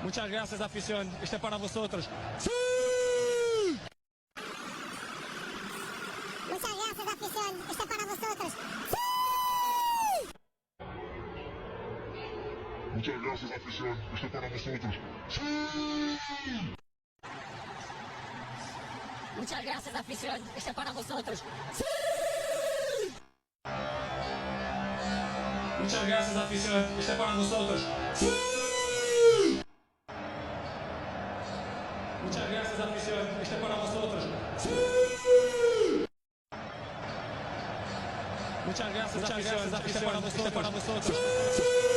Muchas gracias, afición. Este es para vosotros. ¡Sí! Muchas gracias, afición. Este es para vosotros. ¡Sí! Muchas gracias, afición. Este es para vosotros. ¡Sí! Muchas gracias, afición. Este es para vosotros. ¡Sí! Muchas gracias, afición. Este es para vosotros. ¡Sí! Muchas gracias, afición. Este es para vosotros. ¡Sí! Muchas gracias, afición. Este es para vosotros. ¡Sí!